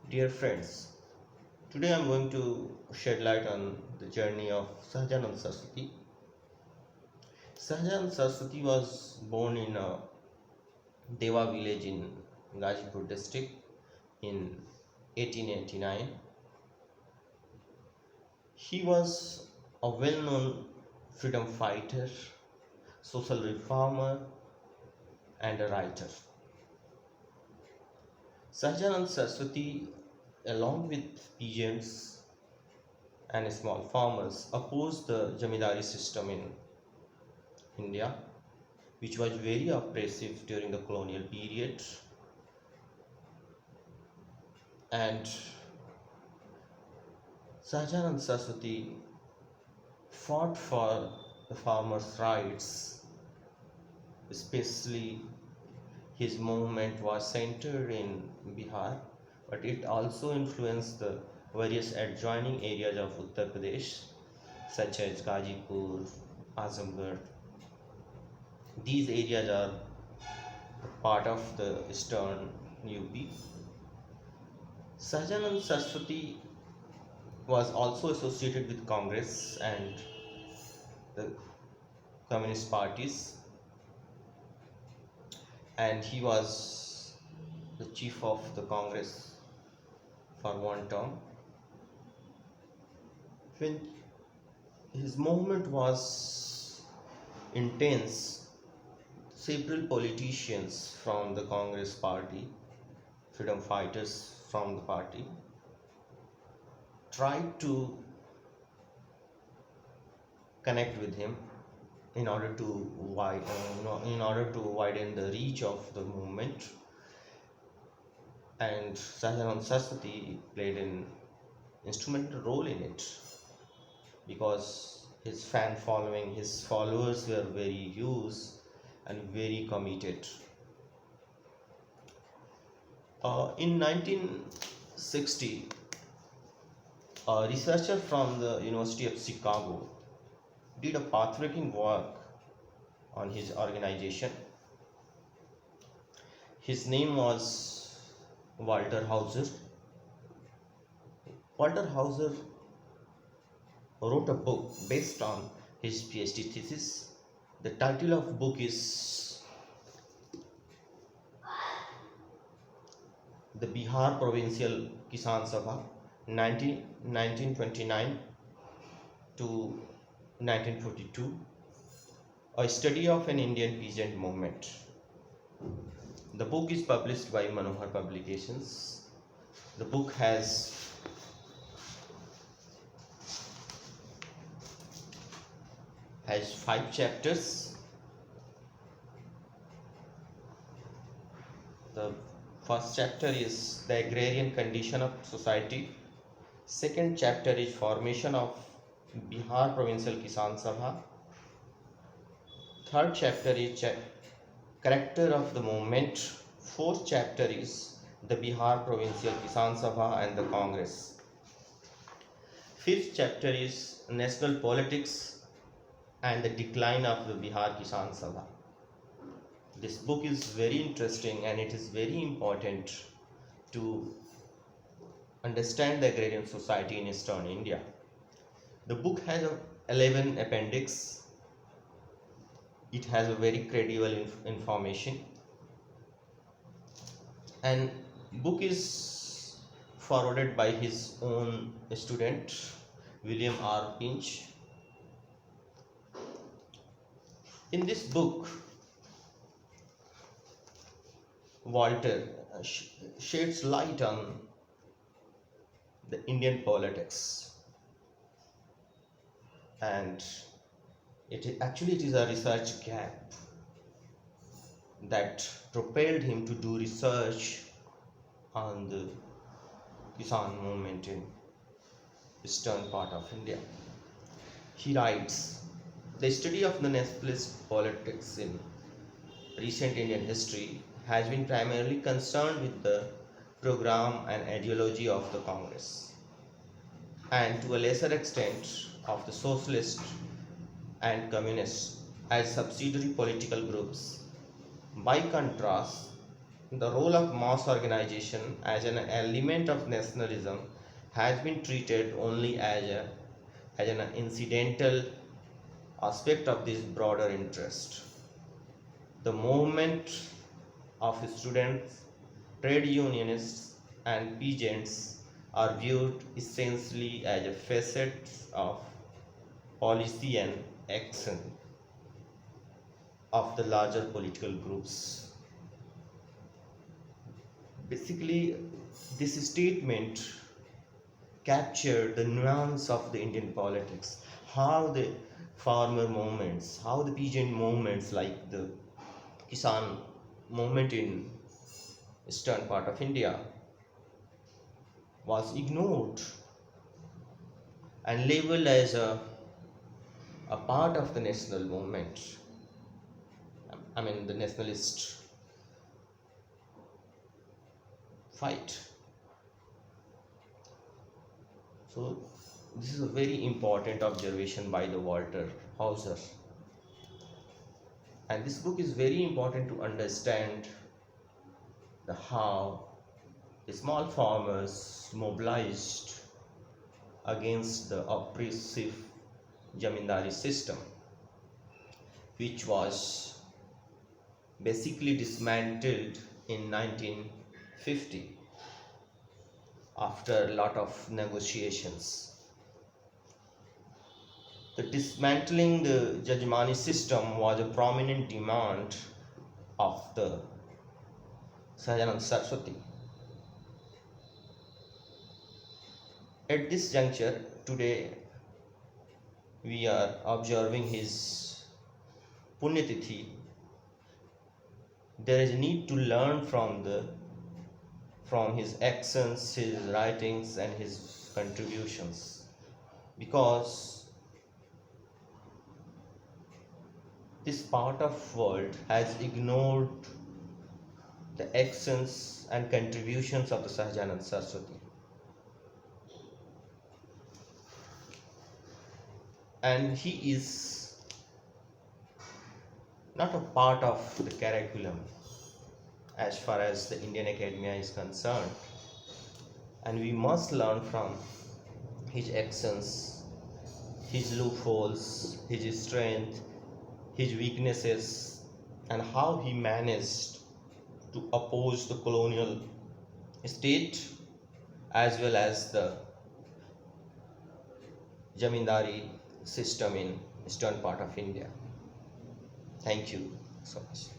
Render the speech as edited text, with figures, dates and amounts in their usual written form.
Dear friends, today I am going to shed light on the journey of Sahajanand Saraswati. Sahajanand Saraswati was born in a Deva village in Gazipur district in 1889. He was a well known freedom fighter, social reformer, and a writer. Sahajanand Saraswati, along with peasants and small farmers, opposed the Zamindari system in India, which was very oppressive during the colonial period. And Sahajanand Saraswati fought for the farmers' rights, especially his movement was centered in Bihar, but it also influenced the various adjoining areas of Uttar Pradesh, such as Gazipur, Azamgarh. These areas are part of the eastern UP. Sahajanand Saraswati was also associated with Congress and the communist parties, and he was the chief of the Congress for one term. When his movement was intense, several politicians from the Congress party, freedom fighters from the party, tried to connect with him in order to widen the reach of the movement. And Sahajanand Saraswati played an instrumental role in it because his fan following, his followers were very huge and very committed. In 1960, a researcher from the University of Chicago did a pathbreaking work on his organization. His name was Walter Hauser. Walter Hauser wrote a book based on his PhD thesis. The title of book is The Bihar Provincial Kisan Sabha 1929 to 1942, a study of an Indian peasant movement. The book is published by Manohar Publications. The book has five chapters. The first chapter is the agrarian condition of society. Second chapter is formation of Bihar Provincial Kisan Sabha. Third chapter is character of the movement. Fourth chapter is the Bihar Provincial Kisan Sabha and the Congress. Fifth chapter is national politics and the decline of the Bihar Kisan Sabha. This book is very interesting and it is very important to understand the agrarian society in eastern India. The book has 11 appendix. It has a very credible information, and book is forwarded by his own student William R. Pinch. In this book, Walter sheds light on the Indian politics, and it is a research gap that propelled him to do research on the Kisan movement in eastern part of India. He writes, the study of the nationalist politics in recent Indian history has been primarily concerned with the program and ideology of the Congress, and to a lesser extent of the socialist and communists as subsidiary political groups. By contrast, the role of mass organization as an element of nationalism has been treated only as an incidental aspect of this broader interest. The movement of students, trade unionists, and peasants are viewed essentially as a facet of policy and action of the larger political groups. Basically, this statement captured the nuance of the Indian politics, how the farmer movements, how the peasant movements like the Kisan movement in eastern part of India was ignored and labeled as a part of the national movement. I mean, the nationalist fight. So, this is a very important observation by the Walter Hauser. And this book is very important to understand the how the small farmers mobilized against the oppressive Zamindari system, which was basically dismantled in 1950 after a lot of negotiations. The dismantling the Jajmani system was a prominent demand of the Sahajanand Saraswati. At this juncture, today we are observing his Punyatithi. There is a need to learn from his actions, his writings, and his contributions, because this part of world has ignored the actions and contributions of the Sahajanand Saraswati. And he is not a part of the curriculum as far as the Indian academia is concerned. And we must learn from his actions, his loopholes, his strength, his weaknesses, and how he managed to oppose the colonial state as well as the Zamindari system in eastern part of India. Thank you so much.